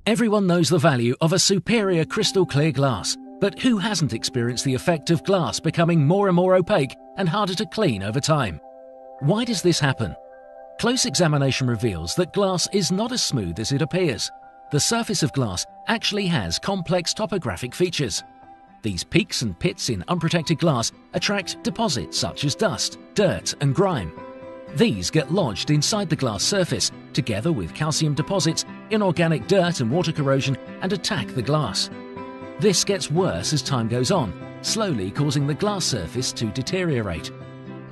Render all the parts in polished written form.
Everyone knows the value of a superior crystal clear glass, but who hasn't experienced the effect of glass becoming more and more opaque and harder to clean over time? Why does this happen? Close examination reveals that glass is not as smooth as it appears. The surface of glass actually has complex topographic features. These peaks and pits in unprotected glass attract deposits such as dust, dirt and grime. These get lodged inside the glass surface, together with calcium deposits, inorganic dirt and water corrosion, and attack the glass. This gets worse as time goes on, slowly causing the glass surface to deteriorate.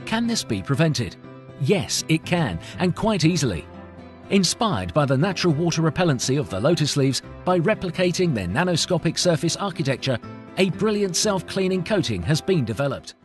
Can this be prevented? Yes, it can, and quite easily. Inspired by the natural water repellency of the lotus leaves, by replicating their nanoscopic surface architecture, a brilliant self-cleaning coating has been developed.